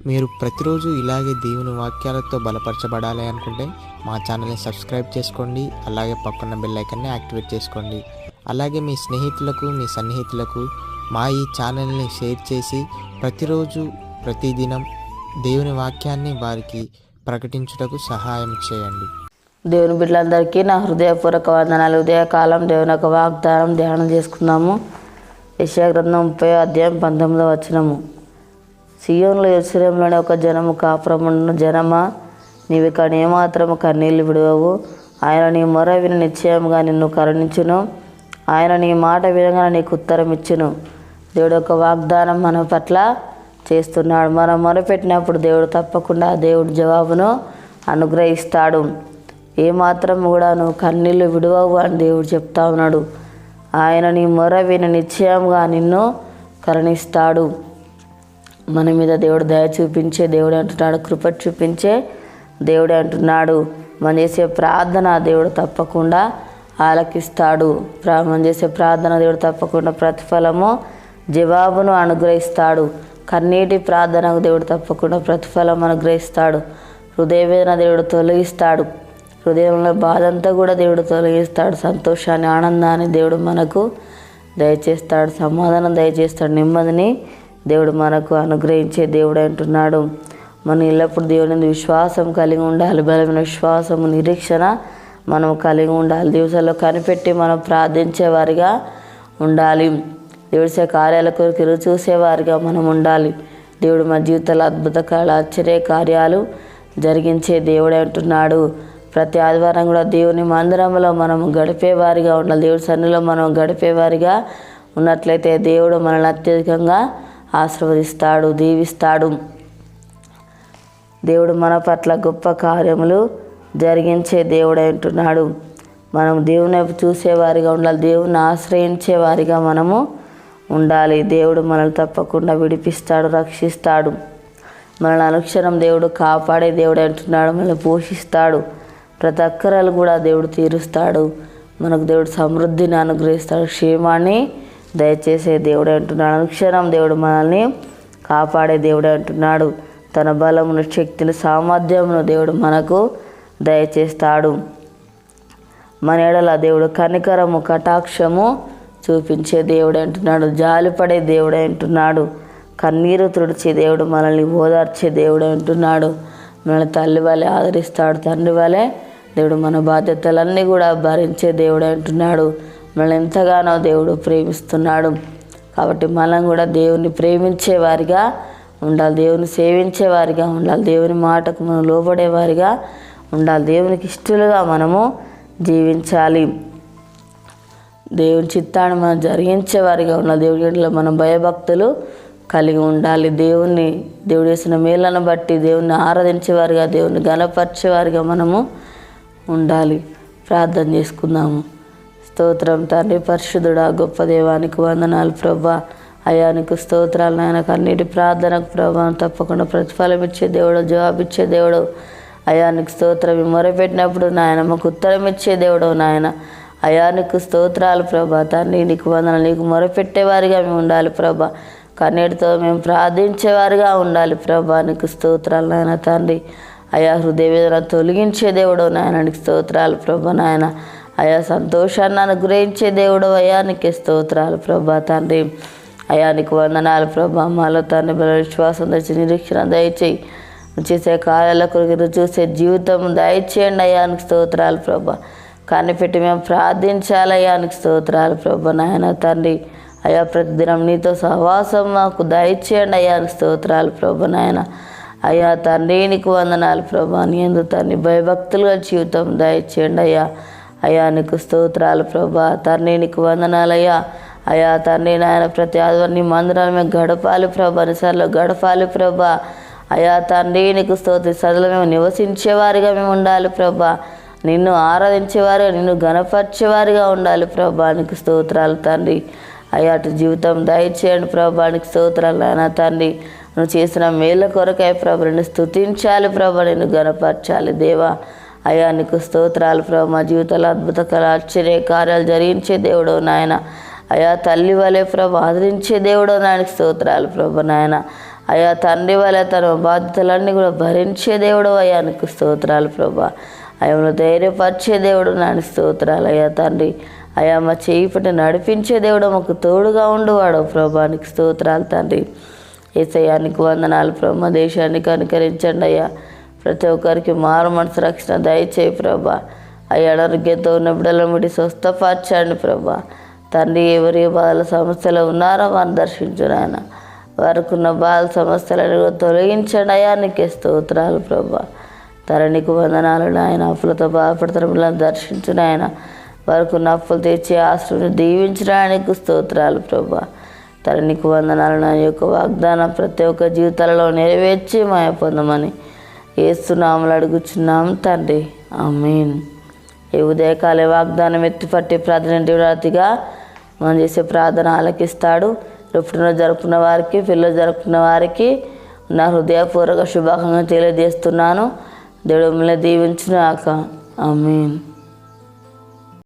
మీరు ప్రతిరోజు ఇలాగే దేవుని వాక్యాలతో బలపరచబడాలి అనుకుంటే మా ఛానల్ని సబ్స్క్రైబ్ చేసుకోండి. అలాగే పక్కన బెల్ ఐకాన్ని యాక్టివేట్ చేసుకోండి. అలాగే మీ స్నేహితులకు, మీ సన్నిహితులకు మా ఈ ఛానల్ని షేర్ చేసి ప్రతిరోజు ప్రతిదినం దేవుని వాక్యాన్ని వారికి ప్రకటించుటకు సహాయం చేయండి. దేవుని బిడ్డలందరికీ నా హృదయపూర్వక వందనాలు. ఉదయకాలం దేవుని యొక్క వాగ్దానం ధ్యానం చేసుకుందాము. యెషయా గ్రంథం 30వ అధ్యాయం 19వ వచనము. సియోనులో యెరూషలేములోని ఒక జనము కాపురముండును. జనమా, నీవు ఇక్కడ ఏమాత్రము కన్నీళ్లు విడువవు. ఆయన నీ మొర విని నిశ్చయముగా నిన్ను కరుణించును. ఆయన నీ మాట వినగానే నీకు ఉత్తరం ఇచ్చును. దేవుడు యొక్క వాగ్దానం మన పట్ల చేస్తున్నాడు. మనం మొరపెట్టినప్పుడు దేవుడు తప్పకుండా దేవుడు జవాబును అనుగ్రహిస్తాడు. ఏమాత్రం కూడా నువ్వు కన్నీళ్లు విడువవు అని దేవుడు చెప్తా ఉన్నాడు. ఆయన నీ మొర విని నిశ్చయంగా నిన్ను కరుణిస్తాడు. మన మీద దేవుడు దయ చూపించే దేవుడు అంటున్నాడు. కృప చూపించే దేవుడు అంటున్నాడు. మనం చేసే ప్రార్థన దేవుడు తప్పకుండా ఆలకిస్తాడు. మనం చేసే ప్రార్థన దేవుడు తప్పకుండా ప్రతిఫలము జవాబును అనుగ్రహిస్తాడు. కన్నీటి ప్రార్థనకు దేవుడు తప్పకుండా ప్రతిఫలం అనుగ్రహిస్తాడు. హృదయవేదన దేవుడు తొలగిస్తాడు. హృదయంలో బాధంతా కూడా దేవుడు తొలగిస్తాడు. సంతోషాన్ని, ఆనందాన్ని దేవుడు మనకు దయచేస్తాడు. సమాధానం దయచేస్తాడు. నెమ్మదిని దేవుడు మనకు అనుగ్రహించే దేవుడు అంటున్నాడు. మనం ఎల్లప్పుడు దేవుని విశ్వాసం కలిగి ఉండాలి. బలమైన విశ్వాసము, నిరీక్షణ మనం కలిగి ఉండాలి. దివసాల్లో కనిపెట్టి మనం ప్రార్థించేవారిగా ఉండాలి. దేవుడి కార్యాల కొరకు ఎదురు చూసేవారిగా మనం ఉండాలి. దేవుడు మన జీవితాల అద్భుత ఆశ్చర్య కార్యాలు జరిగించే దేవుడు అంటున్నాడు. ప్రతి ఆదివారం కూడా దేవుని మందిరంలో మనం గడిపేవారిగా ఉండాలి. దేవుడి సన్నిధిలో మనం గడిపేవారిగా ఉన్నట్లయితే దేవుడు మనల్ని అత్యధికంగా ఆశీర్వదిస్తాడు, దీవిస్తాడు. దేవుడు మన పట్ల గొప్ప కార్యములు జరిగించే దేవుడు అంటున్నాడు. మనం దేవుని చూసేవారిగా ఉండాలి. దేవుని ఆశ్రయించేవారిగా మనము ఉండాలి. దేవుడు మనల్ని తప్పకుండా విడిపిస్తాడు, రక్షిస్తాడు. మనల్ని అనుక్షణం దేవుడు కాపాడే దేవుడు అంటున్నాడు. మనల్ని పోషిస్తాడు. ప్రతి అక్కరాలు కూడా దేవుడు తీరుస్తాడు. మనకు దేవుడు సమృద్ధిని అనుగ్రహిస్తాడు. క్షేమాన్ని దయచేసే దేవుడు అంటున్నాడు. అనుక్షణం దేవుడు మనల్ని కాపాడే దేవుడు అంటున్నాడు. తన బలమును, శక్తిని, సామర్థ్యమును దేవుడు మనకు దయచేస్తాడు. మన ఎడల దేవుడు కనికరము, కటాక్షము చూపించే దేవుడు అంటున్నాడు. జాలిపడే దేవుడు అంటున్నాడు. కన్నీరు తుడిచే దేవుడు, మనల్ని ఓదార్చే దేవుడు అంటున్నాడు. మనల్ని తల్లి వలె ఆదరిస్తాడు. తండ్రి వలె దేవుడు మన బాధ్యతలన్నీ కూడా భరించే దేవుడు అంటున్నాడు. మనల్ని ఎంతగానో దేవుడు ప్రేమిస్తున్నాడు. కాబట్టి మనం కూడా దేవుని ప్రేమించే వారిగా ఉండాలి. దేవుని సేవించే వారిగా ఉండాలి. దేవుని మాటకు మనం లోబడే వారిగా ఉండాలి. దేవునికి ఇష్టలుగా మనము జీవించాలి. దేవుని చిత్తాన్ని మనం జరిగించే వారిగా ఉండాలి. దేవుడిలో మనం భయభక్తులు కలిగి ఉండాలి. దేవుడు చేసిన మేళ్ళను బట్టి దేవుని ఆరాధించేవారిగా, దేవుని గణపరిచేవారిగా మనము ఉండాలి. ప్రార్థన చేసుకుందాము. స్తోత్రం తండ్రి, పరిశుద్ధుడా, గొప్ప దేవానికి వందనాలు ప్రభా. అయానికి స్తోత్రాలు నాయన. కన్నీటి ప్రార్థనకు ప్రభా తప్పకుండా ప్రతిఫలం ఇచ్చే దేవుడు, జవాబిచ్చే దేవుడు. అయానికి స్తోత్రం. మొరపెట్టినప్పుడు నాయన మాకు ఉత్తరం ఇచ్చే దేవుడు నాయన. అయానికి స్తోత్రాలు ప్రభా. తండ్రి నీకు వందనాలు. నీకు మొరపెట్టేవారిగా మేము ఉండాలి ప్రభా. కన్నీటితో మేము ప్రార్థించేవారిగా ఉండాలి ప్రభా. నీకు స్తోత్రాలు నాయన తండ్రి. అయా హృదయవేదన తొలగించే దేవుడు నాయన. నీకు స్తోత్రాలు ప్రభా నాయన. అయా సంతోషాన్ని అనుగ్రహించే దేవుడు అయా నీకే స్తోత్రాలు ప్రభా తండ్రి. అయా నీకు వందనాలు ప్రభా. మాలో తండ్రి బల విశ్వాసం తెచ్చి నిరీక్షణ దయచేయి. చేసే కార్యాల కొరకు చూసే జీవితం దయచేయండి అయానికి స్తోత్రాలు ప్రభా. కనిపెట్టి మేము ప్రార్థించాలి అయానికి స్తోత్రాలు ప్రభా నాయన తండ్రి. అయా ప్రతిదినం నీతో సహవాసం మాకు దయచేయండి అయానికి స్తోత్రాలు ప్రభా నాయన. అయ్యా తండ్రి నీకు వందనాలు ప్రభా. నీ యందు తండ్రి భయభక్తులుగా జీవితం దయచేయండి అయ్యా. అయ్యా నీకు స్తోత్రాలు ప్రభా. తండ్రి నీకు వందనాలయ్యా. అయ్యా తండ్రి నాయన ప్రతి ఆదివారం నీ మందిరాలు మేము గడపాలి ప్రభా. నిసార్లు గడపాలి ప్రభా. అయ్యా తండ్రి నీకు స్తోత్ర. సదలో మేము నివసించేవారిగా మేము ఉండాలి ప్రభా. నిన్ను ఆరాధించేవారిగా, నిన్ను గణపరిచేవారిగా ఉండాలి ప్రభా. నీకు స్తోత్రాలు తండ్రి. అయ్యా అటు జీవితం దయచేయండి ప్రభా. నీకు స్తోత్రాలు నాయన తండ్రి. నువ్వు చేసిన మేళ్ళ కొరకై ప్రభు నిన్ను స్తుతించాలి ప్రభా. నిన్ను గణపరచాలి దేవా. అయ్యా నీకు స్తోత్రాలు ప్రభు. మా జీవితాలు అద్భుత ఆశ్చర్య కార్యాలు జరిగించే దేవుడు నాయన. అయా తల్లి వలె ప్రభు ఆదరించే దేవుడు నాయనకి స్తోత్రాలు ప్రభు నాయన. అయా తండ్రి వల్ల తన బాధ్యతలన్నీ కూడా భరించే దేవుడు అయ్యా నీకు స్తోత్రాలు ప్రభా. అయ్యా ధైర్యపరిచే దేవుడు నాని స్తోత్రాలు అయ్యా తండ్రి. అయా మా చేయి పట్టి నడిపించే దేవుడు మాకు తోడుగా ఉండువాడు ప్రభా, నీకు స్తోత్రాలు తండ్రి. యేసయ్యా నీకు వందనాలు ప్రభా. మా దేశాన్ని కనికరించండి అయ్యా. ప్రతి ఒక్కరికి మారు మనసు రక్షణ దయచేయి ప్రభా. అయ్యా అనారోగ్యంతో ఉన్న బిడ్డలను బట్టి స్వస్థపరచండి ప్రభా. తండ్రి ఎవరి బాధల సమస్యలు ఉన్నారో వారిని దర్శించు నాయన. వారికి ఉన్న బాధ సమస్యలను తొలగించండి అయ్యా, నీకే స్తోత్రాలు ప్రభా. తండ్రి నీకు వందనాలు నాయన. అప్పులతో బాధపడుతున్న బిడ్డలను దర్శించు నాయన. వారికి ఉన్న అప్పులు తెచ్చి ఆశ్రయం దీవించడానికి స్తోత్రాలు ప్రభా. తండ్రి నీకు వందనాలు. నా యొక్క వాగ్దానం ప్రతి ఒక్క జీవితాలలో నెరవేర్చి మాయ పొందమని యేసునామములో అడుగుచున్నాం తండ్రి, ఆమేన్. ఈ ఉదయకాల వాగ్దానం ఎత్తిపట్టి ప్రార్థనగా మనం చేసే ప్రార్థన ఆలకిస్తాడు. పుట్టినరోజు జరుపుకున్న వారికి, పిల్లలు జరుపుకున్న వారికి నా హృదయపూర్వక శుభాకాంక్షలు తెలియజేస్తున్నాను. దేవుడు మిమ్మల్ని దీవించుగాక, ఆమేన్.